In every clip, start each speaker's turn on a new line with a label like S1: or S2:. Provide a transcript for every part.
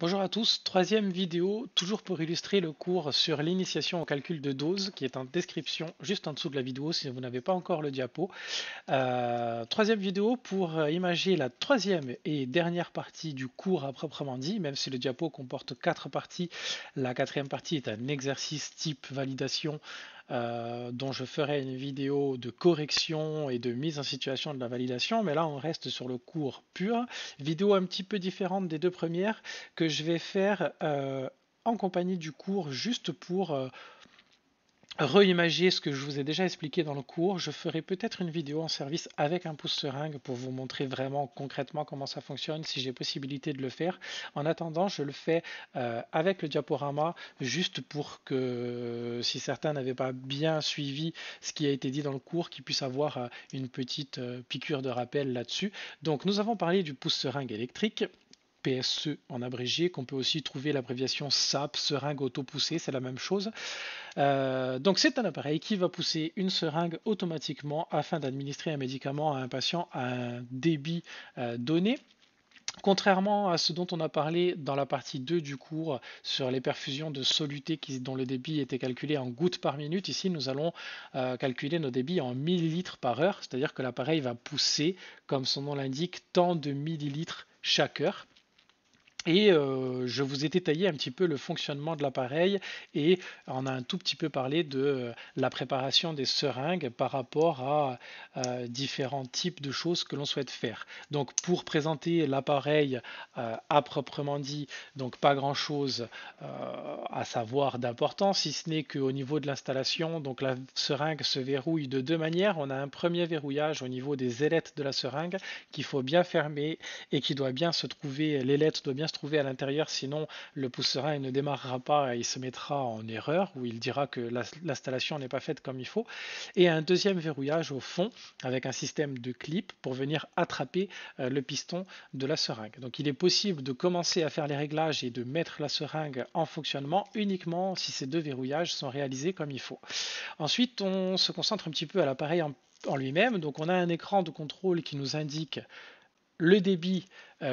S1: Bonjour à tous, troisième vidéo, toujours pour illustrer le cours sur l'initiation au calcul de dose, qui est en description juste en dessous de la vidéo si vous n'avez pas encore le diapo. Troisième vidéo pour imager la troisième et dernière partie du cours à proprement dit, même si le diapo comporte quatre parties. La quatrième partie est un exercice type validation dont je ferai une vidéo de correction et de mise en situation de la validation, mais là on reste sur le cours pur. Vidéo un petit peu différente des deux premières que je vais faire en compagnie du cours juste pour reimager ce que je vous ai déjà expliqué dans le cours. Je ferai peut-être une vidéo en service avec un pouce seringue pour vous montrer vraiment concrètement comment ça fonctionne, si j'ai possibilité de le faire. En attendant, je le fais avec le diaporama, juste pour que si certains n'avaient pas bien suivi ce qui a été dit dans le cours, qu'ils puissent avoir une petite piqûre de rappel là-dessus. Donc nous avons parlé du pouce seringue électrique. PSE en abrégé, qu'on peut aussi trouver l'abréviation SAP, seringue auto-poussée, c'est la même chose. Donc c'est un appareil qui va pousser une seringue automatiquement afin d'administrer un médicament à un patient à un débit donné. Contrairement à ce dont on a parlé dans la partie 2 du cours sur les perfusions de soluté dont le débit était calculé en gouttes par minute, ici nous allons calculer nos débits en millilitres par heure, c'est-à-dire que l'appareil va pousser, comme son nom l'indique, tant de millilitres chaque heure. Et je vous ai détaillé un petit peu le fonctionnement de l'appareil et on a un tout petit peu parlé de la préparation des seringues par rapport à différents types de choses que l'on souhaite faire. Donc pour présenter l'appareil à proprement dit, donc pas grand-chose à savoir d'important, si ce n'est qu'au niveau de l'installation, donc la seringue se verrouille de deux manières. On a un premier verrouillage au niveau des ailettes de la seringue qu'il faut bien fermer et qui doit bien se trouver, l'ailette doit bien se trouver à l'intérieur, sinon le pouce-seringue ne démarrera pas et il se mettra en erreur, ou il dira que l'installation n'est pas faite comme il faut. Et un deuxième verrouillage au fond, avec un système de clip pour venir attraper le piston de la seringue. Donc il est possible de commencer à faire les réglages et de mettre la seringue en fonctionnement uniquement si ces deux verrouillages sont réalisés comme il faut. Ensuite, on se concentre un petit peu à l'appareil en lui-même. Donc on a un écran de contrôle qui nous indique le débit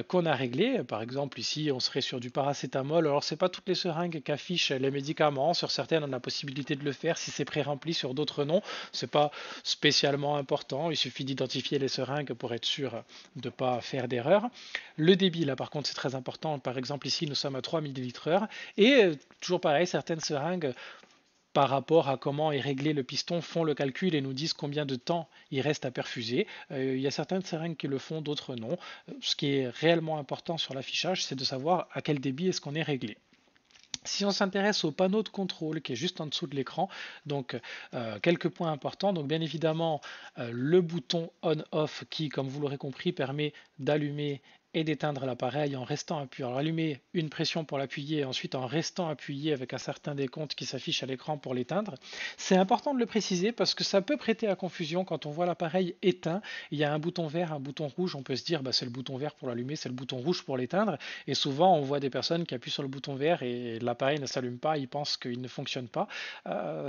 S1: qu'on a réglé. Par exemple, ici, on serait sur du paracétamol. Alors, ce n'est pas toutes les seringues qui affichent les médicaments. Sur certaines, on a la possibilité de le faire si c'est pré-rempli. Sur d'autres, non. Ce n'est pas spécialement important. Il suffit d'identifier les seringues pour être sûr de ne pas faire d'erreur. Le débit, là, par contre, c'est très important. Par exemple, ici, nous sommes à 3 ml/h. Et toujours pareil, certaines seringues par rapport à comment est réglé le piston, font le calcul et nous disent combien de temps il reste à perfuser. Il y a certaines seringues qui le font, d'autres non. Ce qui est réellement important sur l'affichage, c'est de savoir à quel débit est-ce qu'on est réglé. Si on s'intéresse au panneau de contrôle qui est juste en dessous de l'écran, donc quelques points importants. Donc bien évidemment le bouton on/off qui, comme vous l'aurez compris, permet d'allumer et d'éteindre l'appareil en restant appuyé. Alors allumer une pression pour l'appuyer et ensuite en restant appuyé avec un certain décompte qui s'affiche à l'écran pour l'éteindre. C'est important de le préciser parce que ça peut prêter à confusion quand on voit l'appareil éteint. Il y a un bouton vert, un bouton rouge. On peut se dire c'est le bouton vert pour l'allumer, c'est le bouton rouge pour l'éteindre. Et souvent on voit des personnes qui appuient sur le bouton vert et l'appareil ne s'allume pas, ils pensent qu'il ne fonctionne pas.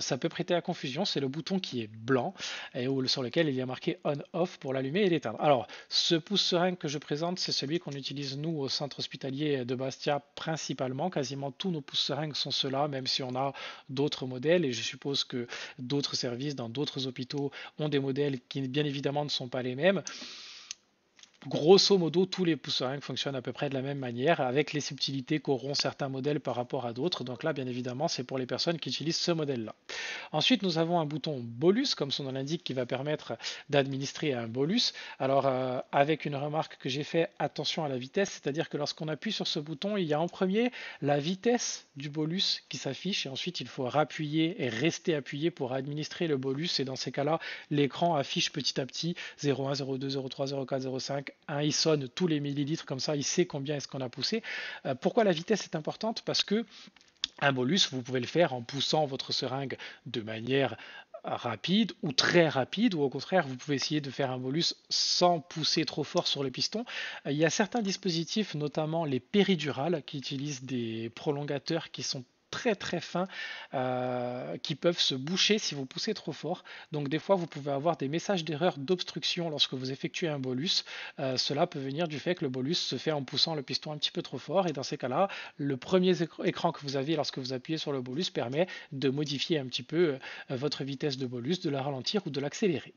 S1: Ça peut prêter à confusion. C'est le bouton qui est blanc et sur lequel il y a marqué on/off pour l'allumer et l'éteindre. Alors ce pouce seringue que je présente, c'est celui qu'on utilise nous au centre hospitalier de Bastia principalement. Quasiment tous nos pouces seringues sont ceux-là, même si on a d'autres modèles et je suppose que d'autres services dans d'autres hôpitaux ont des modèles qui bien évidemment ne sont pas les mêmes. Grosso modo, tous les pouces seringues fonctionnent à peu près de la même manière, avec les subtilités qu'auront certains modèles par rapport à d'autres. Donc là, bien évidemment, c'est pour les personnes qui utilisent ce modèle-là. Ensuite, nous avons un bouton bolus, comme son nom l'indique, qui va permettre d'administrer un bolus. Alors, avec une remarque que j'ai fait, attention à la vitesse, c'est-à-dire que lorsqu'on appuie sur ce bouton, il y a en premier la vitesse du bolus qui s'affiche, et ensuite il faut rappuyer et rester appuyé pour administrer le bolus. Et dans ces cas-là, l'écran affiche petit à petit 0,1, 0,2, 0,3, 0,4, 0,5. Il sonne tous les millilitres, comme ça il sait combien est-ce qu'on a poussé. Pourquoi la vitesse est importante? Parce que un bolus, vous pouvez le faire en poussant votre seringue de manière rapide ou très rapide, ou au contraire, vous pouvez essayer de faire un bolus sans pousser trop fort sur le piston. Il y a certains dispositifs, notamment les péridurales, qui utilisent des prolongateurs qui sont très très fins qui peuvent se boucher si vous poussez trop fort. Donc des fois, vous pouvez avoir des messages d'erreur d'obstruction lorsque vous effectuez un bolus. Cela peut venir du fait que le bolus se fait en poussant le piston un petit peu trop fort. Et dans ces cas-là, le premier écran que vous avez lorsque vous appuyez sur le bolus permet de modifier un petit peu votre vitesse de bolus, de la ralentir ou de l'accélérer.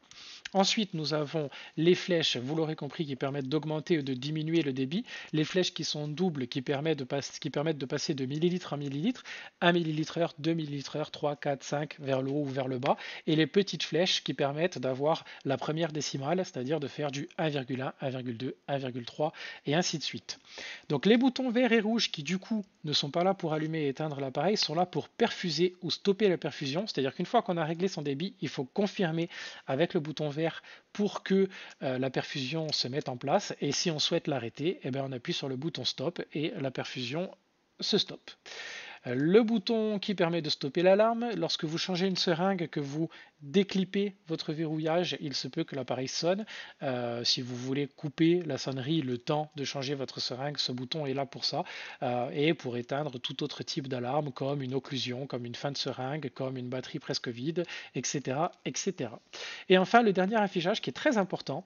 S1: Ensuite, nous avons les flèches, vous l'aurez compris, qui permettent d'augmenter ou de diminuer le débit. Les flèches qui sont doubles, qui permettent de passer de millilitres en millilitres, 1 millilitre heure, 2 millilitres heure, 3, 4, 5, vers le haut ou vers le bas. Et les petites flèches qui permettent d'avoir la première décimale, c'est-à-dire de faire du 1,1, 1,2, 1,3 et ainsi de suite. Donc les boutons verts et rouges qui du coup ne sont pas là pour allumer et éteindre l'appareil, sont là pour perfuser ou stopper la perfusion. C'est-à-dire qu'une fois qu'on a réglé son débit, il faut confirmer avec le bouton vert pour que la perfusion se mette en place. Et si on souhaite l'arrêter, eh bien on appuie sur le bouton stop et la perfusion se stoppe. Le bouton qui permet de stopper l'alarme, lorsque vous changez une seringue, que vous déclippez votre verrouillage, il se peut que l'appareil sonne. Si vous voulez couper la sonnerie le temps de changer votre seringue, ce bouton est là pour ça. Et pour éteindre tout autre type d'alarme, comme une occlusion, comme une fin de seringue, comme une batterie presque vide, etc., etc. Et enfin, le dernier affichage qui est très important,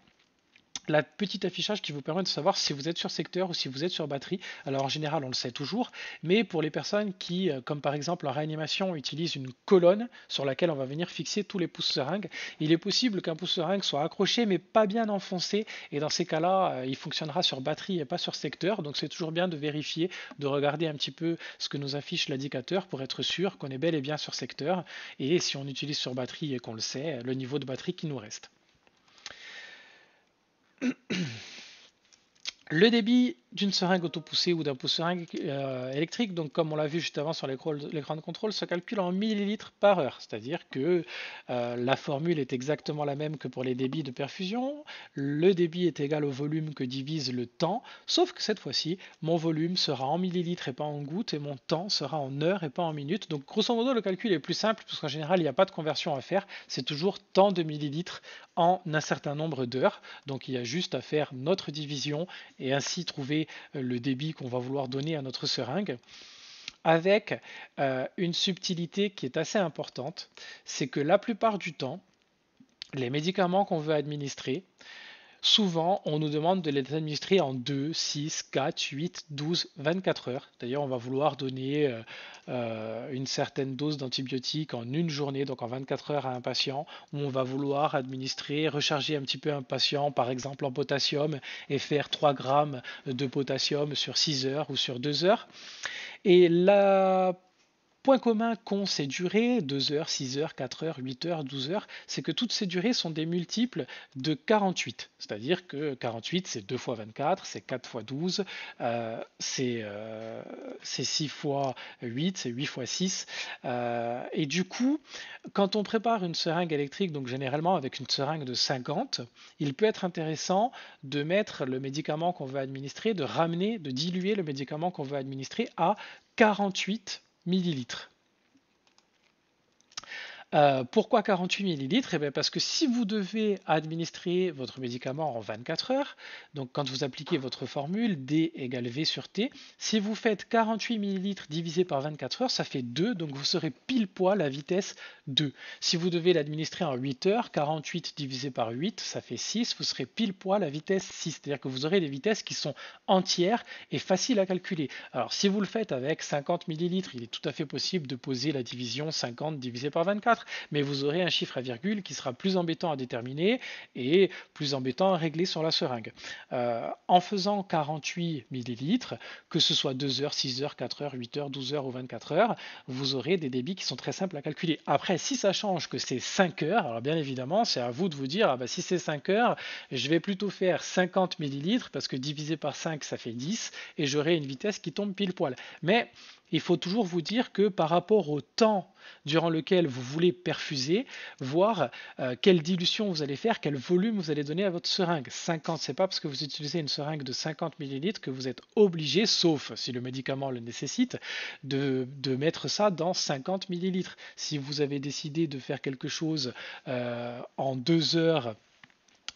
S1: la petite affichage qui vous permet de savoir si vous êtes sur secteur ou si vous êtes sur batterie. Alors en général, on le sait toujours, mais pour les personnes qui, comme par exemple en réanimation, utilisent une colonne sur laquelle on va venir fixer tous les pouces seringues, il est possible qu'un pouce seringue soit accroché mais pas bien enfoncé, et dans ces cas-là, il fonctionnera sur batterie et pas sur secteur. Donc c'est toujours bien de vérifier, de regarder un petit peu ce que nous affiche l'indicateur pour être sûr qu'on est bel et bien sur secteur, et si on utilise sur batterie et qu'on le sait, le niveau de batterie qui nous reste. Le débit d'une seringue autopoussée ou d'un pouce-seringue électrique, donc comme on l'a vu juste avant sur l'écran de contrôle, se calcule en millilitres par heure, c'est-à-dire que la formule est exactement la même que pour les débits de perfusion. Le débit est égal au volume que divise le temps, sauf que cette fois-ci, mon volume sera en millilitres et pas en gouttes, et mon temps sera en heures et pas en minutes. Donc grosso modo, le calcul est plus simple, parce qu'en général, il n'y a pas de conversion à faire, c'est toujours tant de millilitres en un certain nombre d'heures. Donc il y a juste à faire notre division et ainsi trouver le débit qu'on va vouloir donner à notre seringue, avec une subtilité qui est assez importante, c'est que la plupart du temps, les médicaments qu'on veut administrer, souvent, on nous demande de les administrer en 2, 6, 4, 8, 12, 24 heures. D'ailleurs, on va vouloir donner une certaine dose d'antibiotiques en une journée, donc en 24 heures à un patient, où on va vouloir administrer, recharger un petit peu un patient, par exemple en potassium, et faire 3 grammes de potassium sur 6 heures ou sur 2 heures. Et la point commun qu'ont ces durées, 2 heures, 6 heures, 4 heures, 8 heures, 12 heures, c'est que toutes ces durées sont des multiples de 48. C'est-à-dire que 48, c'est 2 fois 24, c'est 4 fois 12, c'est 6 fois 8, c'est 8 fois 6. Et du coup, quand on prépare une seringue électrique, donc généralement avec une seringue de 50, il peut être intéressant de mettre le médicament qu'on veut administrer, de ramener, de diluer le médicament qu'on veut administrer à 48 millilitres. Pourquoi 48 millilitres? Eh bien parce que si vous devez administrer votre médicament en 24 heures, donc quand vous appliquez votre formule D égale V sur T, si vous faites 48 millilitres divisé par 24 heures, ça fait 2, donc vous serez pile poil à vitesse 2. Si vous devez l'administrer en 8 heures, 48 divisé par 8, ça fait 6, vous serez pile poil à vitesse 6, c'est-à-dire que vous aurez des vitesses qui sont entières et faciles à calculer. Alors si vous le faites avec 50 millilitres, il est tout à fait possible de poser la division 50 divisé par 24, mais vous aurez un chiffre à virgule qui sera plus embêtant à déterminer et plus embêtant à régler sur la seringue. En faisant 48 millilitres, que ce soit 2 heures, 6 heures, 4 heures, 8 heures, 12 heures ou 24 heures, vous aurez des débits qui sont très simples à calculer. Après, si ça change que c'est 5 heures, alors bien évidemment, c'est à vous de vous dire, si c'est 5 heures, je vais plutôt faire 50 millilitres parce que divisé par 5, ça fait 10 et j'aurai une vitesse qui tombe pile poil. Mais il faut toujours vous dire que par rapport au temps durant lequel vous voulez perfuser, voir quelle dilution vous allez faire, quel volume vous allez donner à votre seringue. 50, c'est pas parce que vous utilisez une seringue de 50 millilitres que vous êtes obligé, sauf si le médicament le nécessite, de mettre ça dans 50 millilitres. Si vous avez décidé de faire quelque chose en 2 heures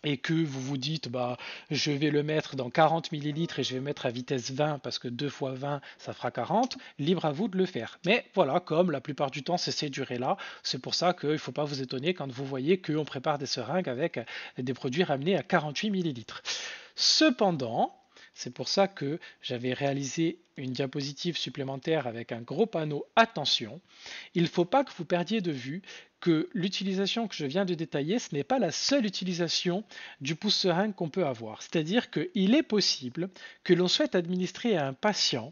S1: et que vous vous dites bah je vais le mettre dans 40 millilitres et je vais mettre à vitesse 20 parce que 2 fois 20 ça fera 40, libre à vous de le faire. Mais voilà, comme la plupart du temps c'est ces durées-là, c'est pour ça qu'il ne faut pas vous étonner quand vous voyez qu'on prépare des seringues avec des produits ramenés à 48 millilitres. Cependant, c'est pour ça que j'avais réalisé une diapositive supplémentaire avec un gros panneau attention. Il ne faut pas que vous perdiez de vue que l'utilisation que je viens de détailler, ce n'est pas la seule utilisation du pouce-seringue qu'on peut avoir. C'est-à-dire qu'il est possible que l'on souhaite administrer à un patient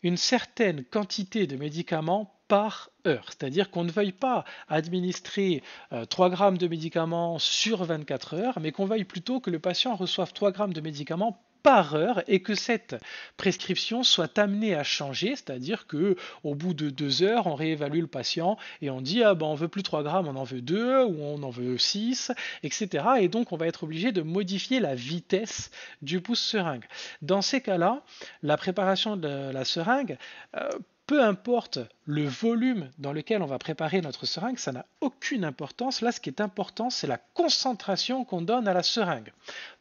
S1: une certaine quantité de médicaments par heure. C'est-à-dire qu'on ne veuille pas administrer 3 grammes de médicaments sur 24 heures, mais qu'on veuille plutôt que le patient reçoive 3 grammes de médicaments par heure et que cette prescription soit amenée à changer, c'est-à-dire que au bout de 2 heures, on réévalue le patient et on dit ah ben on veut plus 3 grammes, on en veut 2 ou on en veut 6, etc. Et donc on va être obligé de modifier la vitesse du pouce-seringue. Dans ces cas-là, la préparation de la seringue peu importe le volume dans lequel on va préparer notre seringue, ça n'a aucune importance. Là, ce qui est important, c'est la concentration qu'on donne à la seringue.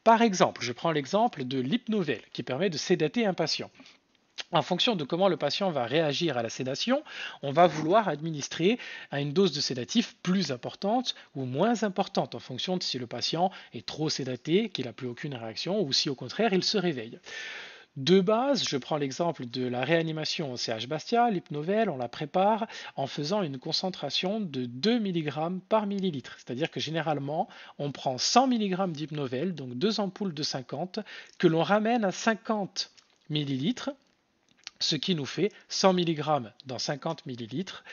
S1: Par exemple, je prends l'exemple de l'hypnovel qui permet de sédater un patient. En fonction de comment le patient va réagir à la sédation, on va vouloir administrer à une dose de sédatif plus importante ou moins importante en fonction de si le patient est trop sédaté, qu'il n'a plus aucune réaction ou si au contraire il se réveille. De base, je prends l'exemple de la réanimation au CH Bastia, l'hypnovel, on la prépare en faisant une concentration de 2 mg par millilitre. C'est-à-dire que généralement, on prend 100 mg d'hypnovel, donc 2 ampoules de 50, que l'on ramène à 50 millilitres, ce qui nous fait 100 mg dans 50 millilitres.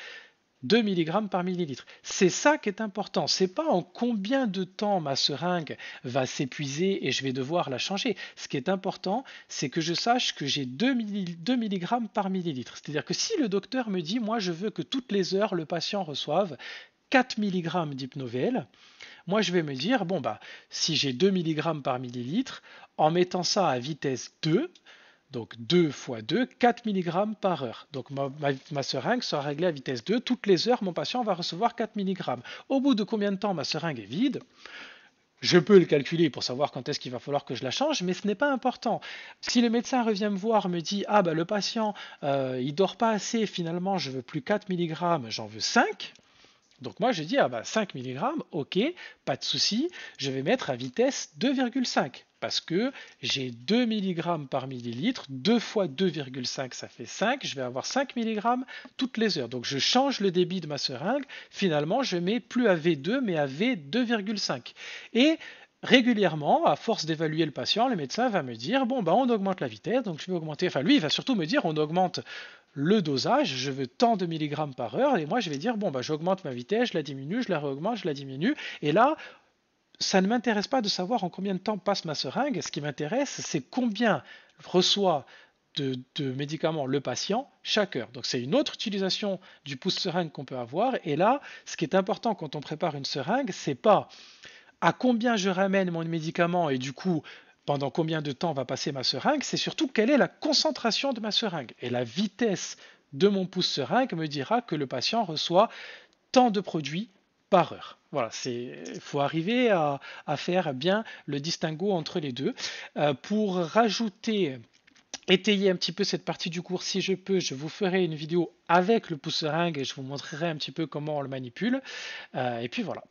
S1: 2 mg par millilitre. C'est ça qui est important. C'est pas en combien de temps ma seringue va s'épuiser et je vais devoir la changer. Ce qui est important, c'est que je sache que j'ai 2 mg par millilitre. C'est-à-dire que si le docteur me dit, moi je veux que toutes les heures le patient reçoive 4 mg d'hypnovel, moi je vais me dire, bon bah si j'ai 2 mg par millilitre, en mettant ça à vitesse 2, donc 2 fois 2, 4 mg par heure. Donc ma seringue sera réglée à vitesse 2. Toutes les heures, mon patient va recevoir 4 mg. Au bout de combien de temps ma seringue est vide? Je peux le calculer pour savoir quand est-ce qu'il va falloir que je la change, mais ce n'est pas important. Si le médecin revient me voir, me dit ah bah le patient il dort pas assez, finalement je veux plus 4 mg, j'en veux 5. Donc moi je dis ah bah 5 mg, ok, pas de souci, je vais mettre à vitesse 2,5 parce que j'ai 2 mg par millilitre, 2 fois 2,5 ça fait 5, je vais avoir 5 mg toutes les heures. Donc je change le débit de ma seringue, finalement je mets plus à V2 mais à V2,5. Et régulièrement, à force d'évaluer le patient, le médecin va me dire bon bah on augmente la vitesse, donc je vais augmenter, enfin lui il va surtout me dire on augmente le dosage, je veux tant de milligrammes par heure, et moi je vais dire, bon, bah, j'augmente ma vitesse, je la diminue, je la réaugmente, je la diminue, et là, ça ne m'intéresse pas de savoir en combien de temps passe ma seringue, ce qui m'intéresse, c'est combien reçoit de médicaments le patient chaque heure. Donc c'est une autre utilisation du pouce-seringue qu'on peut avoir, et là, ce qui est important quand on prépare une seringue, c'est pas à combien je ramène mon médicament et du coup pendant combien de temps va passer ma seringue, c'est surtout quelle est la concentration de ma seringue. Et la vitesse de mon pouce-seringue me dira que le patient reçoit tant de produits par heure. Voilà, il faut arriver à faire bien le distinguo entre les deux. Pour rajouter étayer un petit peu cette partie du cours, si je peux, je vous ferai une vidéo avec le pouce-seringue et je vous montrerai un petit peu comment on le manipule. Et puis voilà.